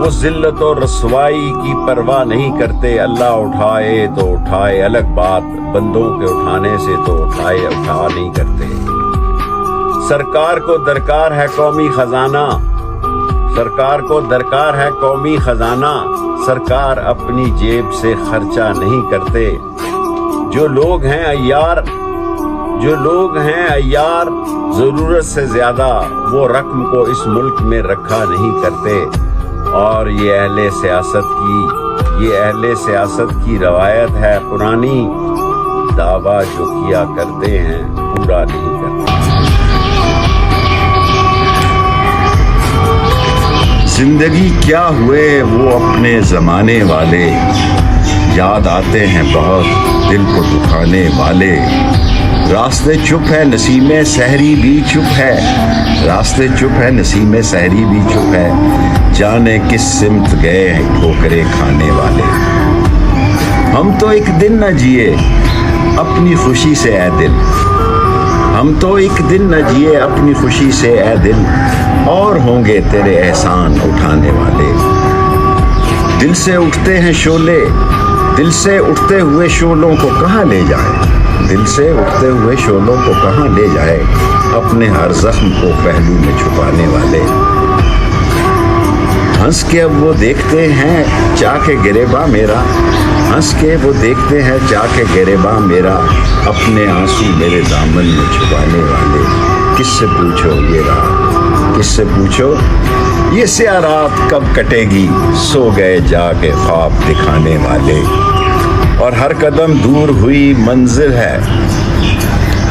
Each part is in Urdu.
وہ ذلت و رسوائی کی پرواہ نہیں کرتے. اللہ اٹھائے تو اٹھائے الگ بات, بندوں کے اٹھانے سے تو اٹھا نہیں کرتے. سرکار کو درکار ہے قومی خزانہ, سرکار کو درکار ہے قومی خزانہ. سرکار اپنی جیب سے خرچہ نہیں کرتے. جو لوگ ہیں عیار ضرورت سے زیادہ, وہ رقم کو اس ملک میں رکھا نہیں کرتے. اور یہ اہل سیاست کی روایت ہے پرانی, دعویٰ جو کیا کرتے ہیں پورا نہیں کرتے. زندگی کیا ہوئے وہ اپنے زمانے والے, یاد آتے ہیں بہت دل کو دکھانے والے. راستے چپ ہے نسیم سحری بھی چپ ہے, راستے چپ ہے نسیم سحری بھی چپ ہے. جانے کس سمت گئے ہیں ٹھوکریں کھانے والے. ہم تو ایک دن نہ جیے اپنی خوشی سے اے دل, ہم تو ایک دن نہ جیے اپنی خوشی سے اے دل. اور ہوں گے تیرے احسان اٹھانے والے. دل سے اٹھتے ہیں شعلے, دل سے اٹھتے ہوئے شعلوں کو کہاں لے جائے, دل سے اٹھتے ہوئے شعلوں کو کہاں لے جائے. اپنے ہر زخم کو پہلو میں چھپانے والے. ہنس کے اب وہ دیکھتے ہیں چاک گریباں میرا, ہنس کے وہ دیکھتے ہیں چاک گریباں میرا. اپنے آنسو میرے دامن میں چھپانے والے. کس سے پوچھو یہ رات, کس سے پوچھو یہ سیاہ رات کب کٹے گی, سو گئے جا کے خواب دکھانے والے. اور ہر قدم دور ہوئی منزل ہے,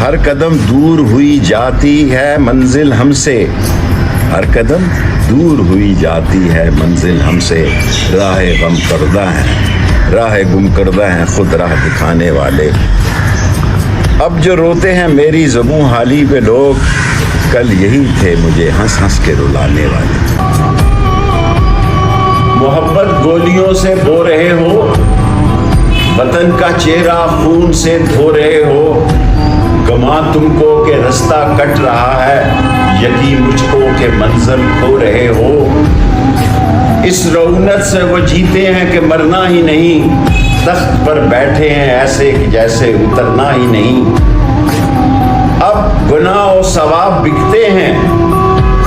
ہر قدم دور ہوئی جاتی ہے منزل ہم سے, ہر قدم دور ہوئی جاتی ہے منزل ہم سے. راہ غم کردہ ہیں, راہ گم کردہ ہیں خود راہ دکھانے والے. اب جو روتے ہیں میری زبوں حالی پہ لوگ, کل یہی تھے مجھے ہنس ہنس کے رلانے والے. محبت گولیوں سے بو رہے ہو, وطن کا چہرہ خون سے دھو رہے ہو. گما تم کو کہ رستہ کٹ رہا ہے, یقین مجھ کو کہ منزل کھو رہے ہو. اس رونت سے وہ جیتے ہیں کہ مرنا ہی نہیں, تخت پر بیٹھے ہیں ایسے کہ جیسے اترنا ہی نہیں. اب گناہ و ثواب بکتے ہیں,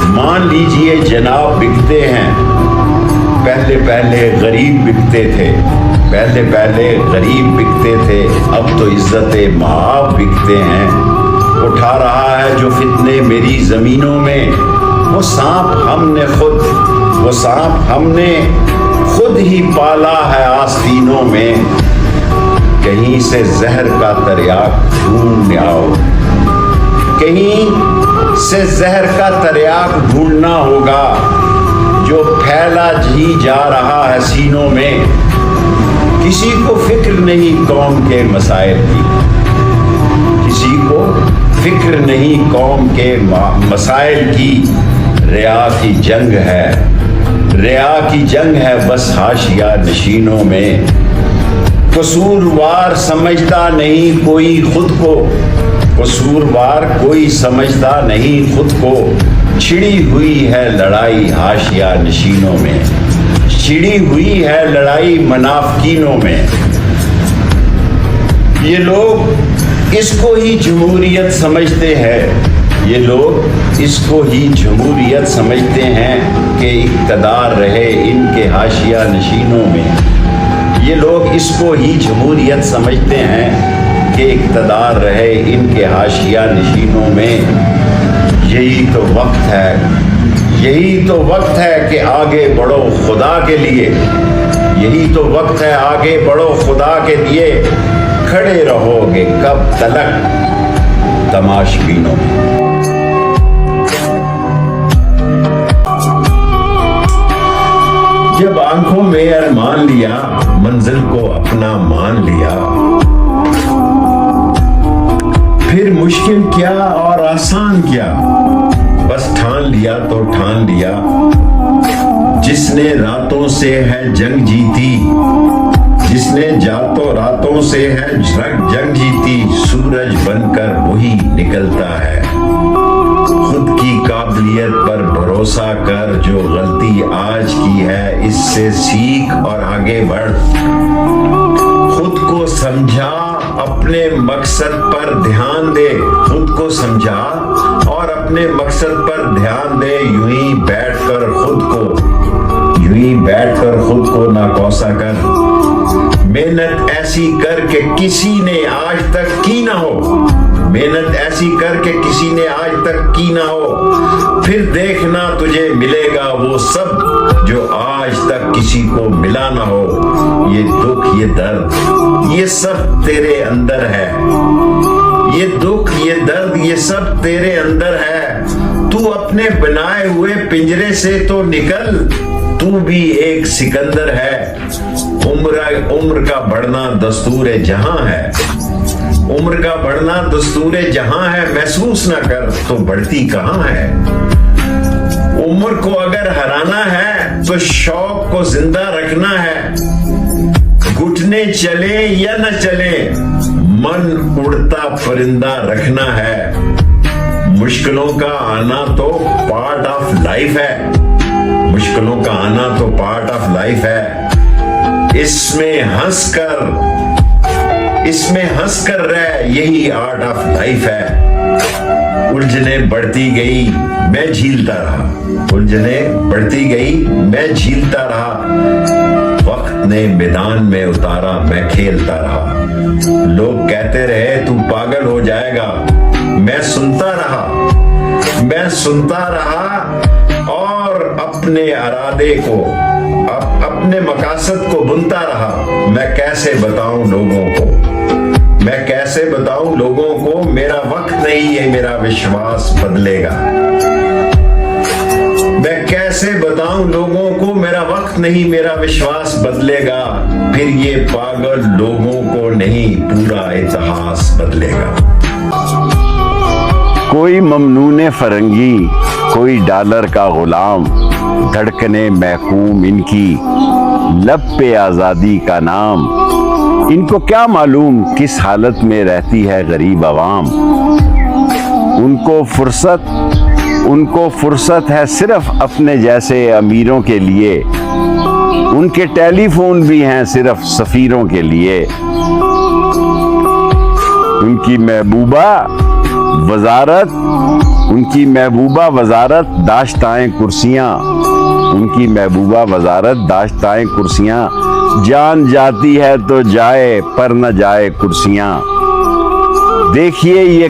مان لیجئے جناب بکتے ہیں. پہلے غریب بکتے تھے, پہلے غریب بکتے تھے, اب تو عزت مآب بکتے ہیں. اٹھا رہا ہے جو فتنے میری زمینوں میں, وہ سانپ ہم نے خود ہی پالا ہے آستینوں میں. کہیں سے زہر کا تریاک ڈھونڈ آؤ, کہیں سے زہر کا تریاک ڈھونڈنا ہوگا, جو پھیلا ہی جا رہا ہے سینوں میں. کسی کو فکر نہیں قوم کے مسائل کی, کسی کو فکر نہیں قوم کے مسائل کی. ریا کی جنگ ہے, ریا کی جنگ ہے بس حاشیہ نشینوں میں. قصوروار سمجھتا نہیں کوئی خود کو, قصوروار کوئی سمجھتا نہیں خود کو. چھڑی ہوئی ہے لڑائی حاشیہ نشینوں میں, چھڑی ہوئی ہے لڑائی منافقینوں میں. یہ لوگ اس کو ہی جمہوریت سمجھتے ہیں, یہ لوگ اس کو ہی جمہوریت سمجھتے ہیں کہ اقتدار رہے ان کے حاشیہ نشینوں میں. یہ لوگ اس کو ہی جمہوریت سمجھتے ہیں کہ اقتدار رہے ان کے حاشیہ نشینوں میں. یہی تو وقت ہے, یہی تو وقت ہے کہ آگے بڑھو خدا کے لیے, یہی تو وقت ہے آگے بڑھو خدا کے لیے. کھڑے رہو گے کب تلک تماشبینوں میں. جب آنکھوں میں ارمان لیا, منزل کو اپنا مان لیا, پھر مشکل کیا اور آسان کیا, بس ٹھان لیا تو ٹھان لیا. جس نے راتوں سے ہے جنگ جیتی, جس نے راتوں سے ہے جنگ جیتی, سورج بن کر وہی نکلتا ہے. خود کی قابلیت پر بھروسہ کر، جو غلطی آج کی ہے اس سے سیکھ اور آگے بڑھ۔ خود کو سمجھا، اپنے مقصد پر دھیان دے، خود کو سمجھا اور اپنے مقصد پر دھیان دے، یوں ہی بیٹھ کر خود کو نہ کوسا کر۔ محنت ایسی کر کہ کسی نے آج تک کی نہ ہو، محنت ایسی کر کے کسی نے آج تک کی نہ ہو، پھر دیکھنا تجھے ملے گا وہ سب جو آج تک کسی کو ملا نہ ہو۔ یہ دکھ، یہ درد، یہ سب تیرے اندر ہے، یہ دکھ، یہ درد، یہ سب تیرے اندر ہے۔ تو اپنے بنائے ہوئے پنجرے سے تو نکل، تو بھی ایک سکندر ہے۔ عمر کا بڑھنا دستور جہاں ہے، عمر کا بڑھنا دستور جہاں ہے، محسوس نہ کر تو بڑھتی کہاں ہے۔ عمر کو اگر ہرانا ہے تو شوق کو زندہ رکھنا ہے، گھٹنے چلے یا نہ چلے من اڑتا پرندہ رکھنا ہے۔ مشکلوں کا آنا تو پارٹ آف لائف ہے، مشکلوں کا آنا تو پارٹ آف لائف ہے۔ اس میں ہنس کر رہ، یہی آرٹ آف لائف ہے۔ الجھنیں بڑھتی گئی میں جھیلتا رہا، الجھنیں بڑھتی گئی میں جھیلتا رہا، وقت نے میدان میں اتارا میں کھیلتا رہا۔ لوگ کہتے رہے تو پاگل ہو جائے گا، میں سنتا رہا اور اپنے ارادے کو، اپنے مقاصد کو بنتا رہا۔ میں کیسے بتاؤں لوگوں کو میرا وقت نہیں ہے، میرا وشواس بدلے گا۔ میں کیسے بتاؤں لوگوں کو میرا وقت نہیں، میرا وشواس بدلے گا۔ پھر یہ پاگل لوگوں کو نہیں، پورا اتہاس بدلے گا۔ کوئی ممنون فرنگی، کوئی ڈالر کا غلام، دھڑکنے محکوم ان کی، لب پہ آزادی کا نام۔ ان کو کیا معلوم کس حالت میں رہتی ہے غریب عوام۔ ان کو فرصت ہے صرف اپنے جیسے امیروں کے لیے، ان کے ٹیلی فون بھی ہیں صرف سفیروں کے لیے۔ ان کی محبوبہ وزارت داشتائیں کرسیاں، ان کی محبوبہ وزارت داشتائیں کرسیاں، جان جاتی ہے تو جائے پر نہ جائے کرسیاں۔ دیکھیے یہ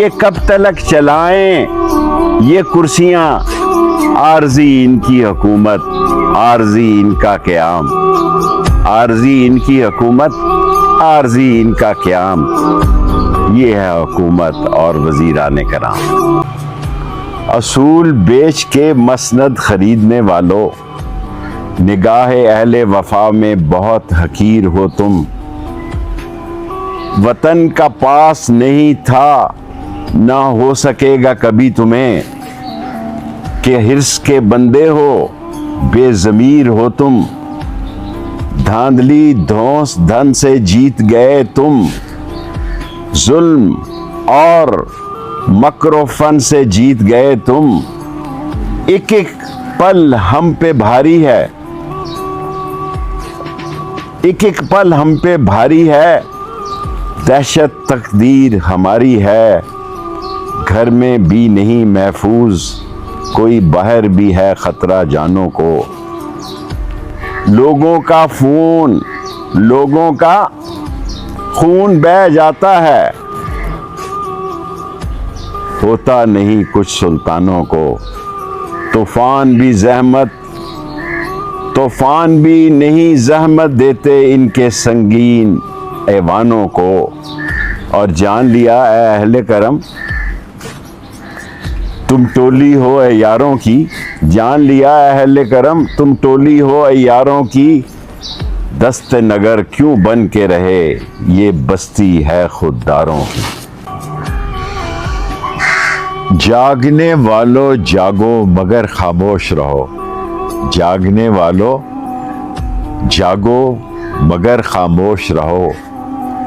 کب تلک چلائیں یہ کرسیاں، عارضی ان کی حکومت، عارضی ان کا قیام، عارضی ان کی حکومت، عارضی ان کا قیام۔ یہ ہے حکومت اور وزیران کرام۔ اصول بیچ کے مسند خریدنے والو، نگاہ اہل وفا میں بہت حقیر ہو تم۔ وطن کا پاس نہیں تھا، نہ ہو سکے گا کبھی تمہیں، کہ حرص کے بندے ہو، بے ضمیر ہو تم۔ دھاندلی دھونس دھن سے جیت گئے تم، ظلم اور مکر و فن سے جیت گئے تم۔ ایک ایک پل ہم پہ بھاری ہے، ایک ایک پل ہم پہ بھاری ہے، دہشت تقدیر ہماری ہے۔ گھر میں بھی نہیں محفوظ، کوئی باہر بھی ہے خطرہ جانوں کو۔ لوگوں کا خون بہہ جاتا ہے، ہوتا نہیں کچھ سلطانوں کو۔ طوفان بھی نہیں زحمت دیتے ان کے سنگین ایوانوں کو۔ اور جان لیا اے اہل کرم تم ٹولی ہو اے یاروں کی، جان لیا اے اہل کرم تم ٹولی ہو اے یاروں کی۔ دست نگر کیوں بن کے رہے یہ بستی ہے خودداروں کی۔ جاگنے والو جاگو مگر خاموش رہو، جاگنے والو جاگو مگر خاموش رہو۔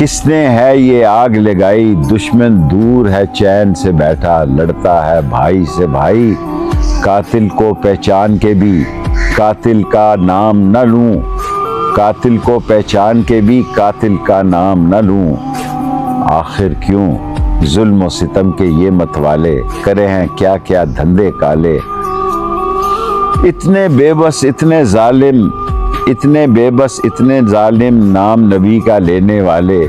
کس نے ہے یہ آگ لگائی، دشمن دور ہے چین سے بیٹھا، لڑتا ہے بھائی سے بھائی، قاتل کو پہچان کے بھی قاتل کا نام نہ لوں، قاتل کو پہچان کے بھی قاتل کا نام نہ لوں۔ آخر کیوں ظلم و ستم کے یہ متوالے، کرے ہیں کیا کیا دھندے کالے، اتنے بے بس اتنے ظالم، اتنے بے بس اتنے ظالم، نام نبی کا لینے والے،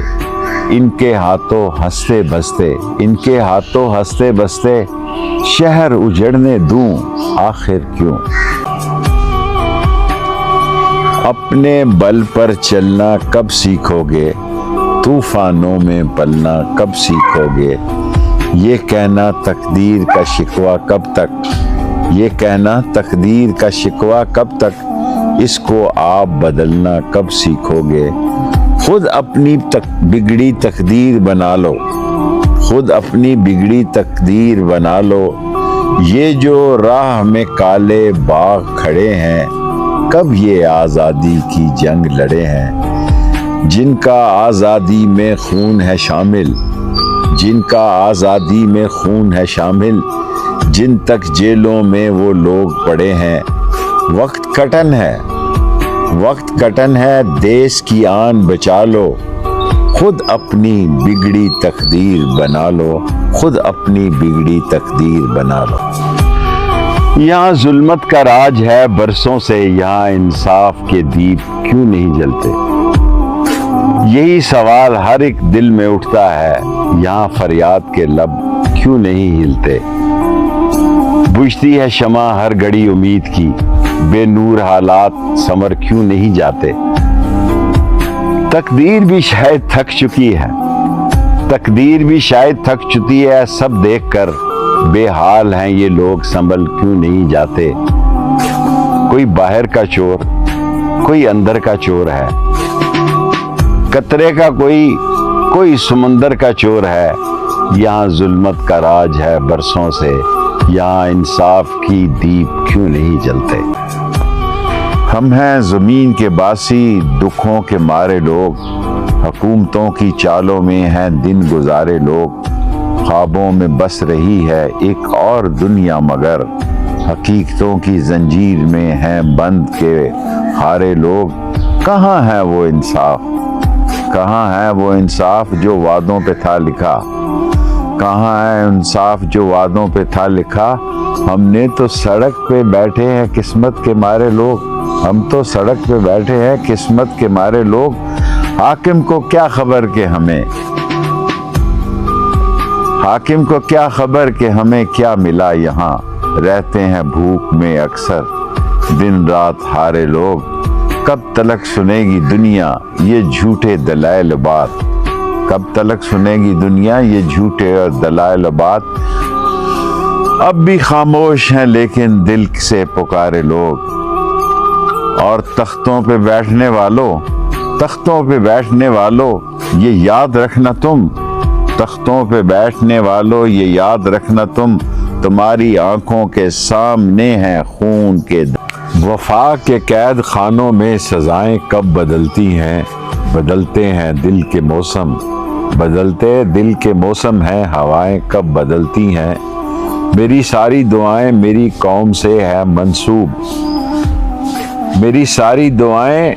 ان کے ہاتھوں ہنستے بستے، ان کے ہاتھوں ہنستے بستے شہر اجڑنے دوں۔ آخر کیوں اپنے بل پر چلنا کب سیکھو گے، طوفانوں میں پلنا کب سیکھو گے، یہ کہنا تقدیر کا شکوہ کب تک، یہ کہنا تقدیر کا شکوہ کب تک، اس کو آپ بدلنا کب سیکھو گے، خود اپنی بگڑی تقدیر بنا لو، خود اپنی بگڑی تقدیر بنا لو، یہ جو راہ میں کالے باغ کھڑے ہیں، کب یہ آزادی کی جنگ لڑے ہیں، جن کا آزادی میں خون ہے شامل، جن کا آزادی میں خون ہے شامل، جن تک جیلوں میں وہ لوگ پڑے ہیں، وقت کٹن ہے، وقت کٹن ہے، دیس کی آن بچا لو، خود اپنی بگڑی تقدیر بنا لو، خود اپنی بگڑی تقدیر بنا لو۔ یہاں ظلمت کا راج ہے برسوں سے، یہاں انصاف کے دیپ کیوں نہیں جلتے، یہی سوال ہر ایک دل میں اٹھتا ہے، یہاں فریاد کے لب کیوں نہیں ہلتے، بجھتی ہے شمع ہر گھڑی امید کی، بے نور حالات سنور کیوں نہیں جاتے، تقدیر بھی شاید تھک چکی ہے، تقدیر بھی شاید تھک چکی ہے، سب دیکھ کر بے حال ہیں یہ لوگ، سنبھل کیوں نہیں جاتے، کوئی باہر کا چور کوئی اندر کا چور ہے، قطرے کا کوئی سمندر کا چور ہے، یہاں ظلمت کا راج ہے برسوں سے، یہاں انصاف کی دیپ کیوں نہیں جلتے۔ ہم ہیں زمین کے باسی، دکھوں کے مارے لوگ، حکومتوں کی چالوں میں ہیں دن گزارے لوگ، خوابوں میں بس رہی ہے ایک اور دنیا، مگر حقیقتوں کی زنجیر میں ہیں بند کے ہارے لوگ، کہاں ہے وہ انصاف، کہاں ہے وہ انصاف جو وعدوں پہ تھا لکھا، کہاں ہے انصاف جو وعدوں پہ تھا لکھا، ہم نے تو سڑک پہ بیٹھے ہیں قسمت کے مارے لوگ، ہم تو سڑک پہ بیٹھے ہیں قسمت کے مارے لوگ، حاکم کو کیا خبر کہ ہمیں، حاکم کو کیا خبر کہ ہمیں کیا ملا یہاں، رہتے ہیں بھوک میں اکثر دن رات ہارے لوگ، کب تلک سنے گی دنیا یہ جھوٹے دلائل بات، کب تلک سنے گی دنیا یہ جھوٹے اور دلائل بات، اب بھی خاموش ہیں لیکن دل سے پکارے لوگ، اور تختوں پہ بیٹھنے والوں، تختوں پہ بیٹھنے والوں یہ یاد رکھنا تم، تختوں پہ بیٹھنے والوں یہ یاد رکھنا تم، تمہاری آنکھوں کے سامنے ہیں خون کے وفا کے قید خانوں میں سزائیں کب بدلتی ہیں، بدلتے ہیں دل کے موسم، بدلتے دل کے موسم ہیں، ہوائیں کب بدلتی ہیں، میری ساری دعائیں میری قوم سے ہے منسوب، میری ساری دعائیں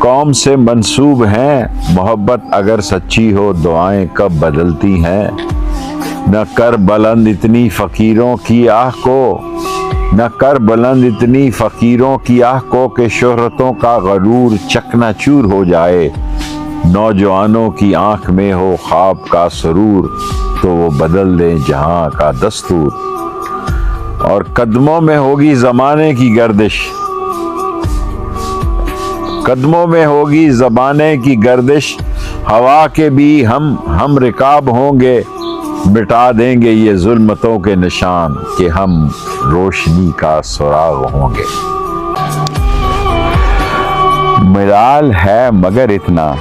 قوم سے منسوب ہیں، محبت اگر سچی ہو دعائیں کب بدلتی ہیں، نہ کر بلند اتنی فقیروں کی آہ کو، نہ کر بلند اتنی فقیروں کی آہ کو کہ شہرتوں کا غرور چکنا چور ہو جائے، نوجوانوں کی آنکھ میں ہو خواب کا سرور تو وہ بدل دیں جہاں کا دستور، اور قدموں میں ہوگی زمانے کی گردش، قدموں میں ہوگی زمانے کی گردش، ہوا کے بھی ہم رکاب ہوں گے، مٹا دیں گے یہ ظلمتوں کے نشان کہ ہم روشنی کا سراغ ہوں گے۔ ملال ہے مگر اتنا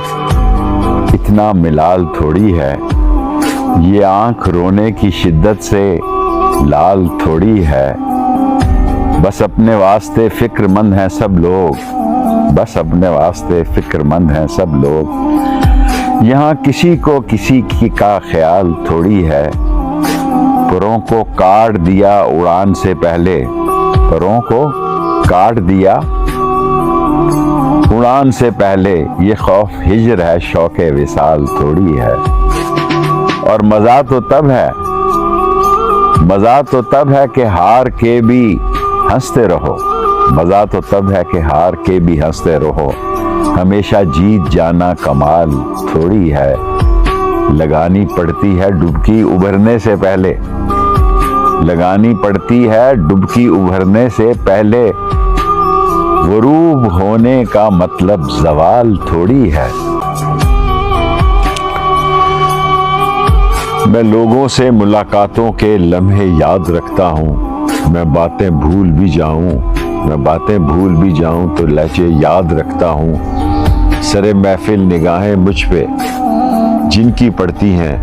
ملال تھوڑی ہے، یہ آنکھ رونے کی شدت سے لال تھوڑی ہے، بس اپنے واسطے فکر مند ہیں سب لوگ، بس اپنے واسطے فکر مند ہیں سب لوگ، یہاں کسی کو کسی کی کا خیال تھوڑی ہے، پروں کو کاٹ دیا اڑان سے پہلے، پروں کو کاٹ دیا اڑان سے پہلے، یہ خوف ہجر ہے شوق وصال تھوڑی ہے۔ اور مزہ تو تب ہے کہ ہار کے بھی ہنستے رہو، مزہ تو تب ہے کہ ہار کے بھی ہنستے رہو، ہمیشہ جیت جانا کمال تھوڑی ہے۔ لگانی پڑتی ہے ڈبکی ابھرنے سے پہلے، لگانی پڑتی ہے ڈبکی ابھرنے سے پہلے، غروب ہونے کا مطلب زوال تھوڑی ہے۔ میں لوگوں سے ملاقاتوں کے لمحے یاد رکھتا ہوں، میں باتیں بھول بھی جاؤں تو لہجے یاد رکھتا ہوں، سر محفل نگاہیں مجھ پہ جن کی پڑتی ہیں،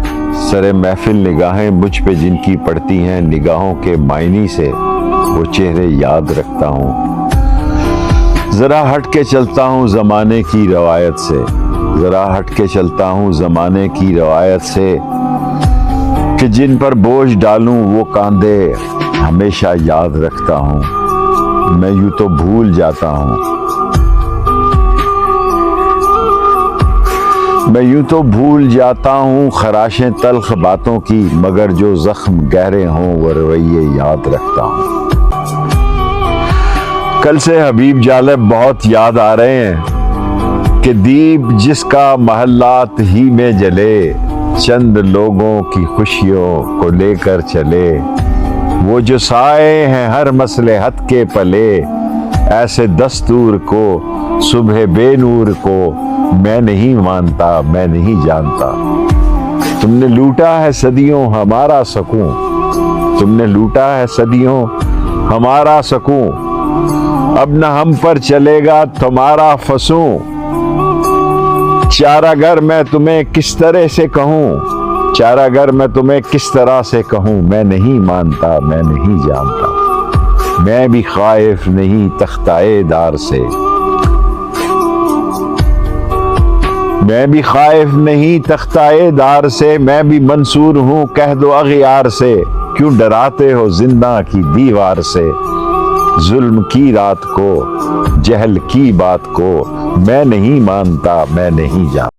سر محفل نگاہیں مجھ پہ جن کی پڑتی ہیں، نگاہوں کے معنی سے وہ چہرے یاد رکھتا ہوں۔ ذرا ہٹ کے چلتا ہوں زمانے کی روایت سے، ذرا ہٹ کے چلتا ہوں زمانے کی روایت سے، کہ جن پر بوجھ ڈالوں وہ کاندھے ہمیشہ یاد رکھتا ہوں۔ میں یوں تو بھول جاتا ہوں خراشیں تلخ باتوں کی، مگر جو زخم گہرے ہوں وہ رویے یاد رکھتا ہوں۔ کل سے حبیب جالب بہت یاد آ رہے ہیں کہ دیپ جس کا محلات ہی میں جلے، چند لوگوں کی خوشیوں کو لے کر چلے، وہ جو سائے ہیں ہر مصلحت کے پلے، ایسے دستور کو صبح بے نور کو میں نہیں مانتا میں نہیں جانتا۔ تم نے لوٹا ہے صدیوں ہمارا سکون، تم نے لوٹا ہے صدیوں ہمارا سکون، اب نہ ہم پر چلے گا تمہارا فسوں، چارہ گر میں تمہیں کس طرح سے کہوں، چارہ گر میں تمہیں کس طرح سے کہوں، میں نہیں مانتا میں نہیں جانتا، میں بھی خائف نہیں تختائے دار سے، میں بھی خائف نہیں تختائے دار سے، میں بھی منصور ہوں کہہ دو اغیار سے، کیوں ڈراتے ہو زندہ کی دیوار سے، ظلم کی رات کو جہل کی بات کو میں نہیں مانتا میں نہیں جانتا۔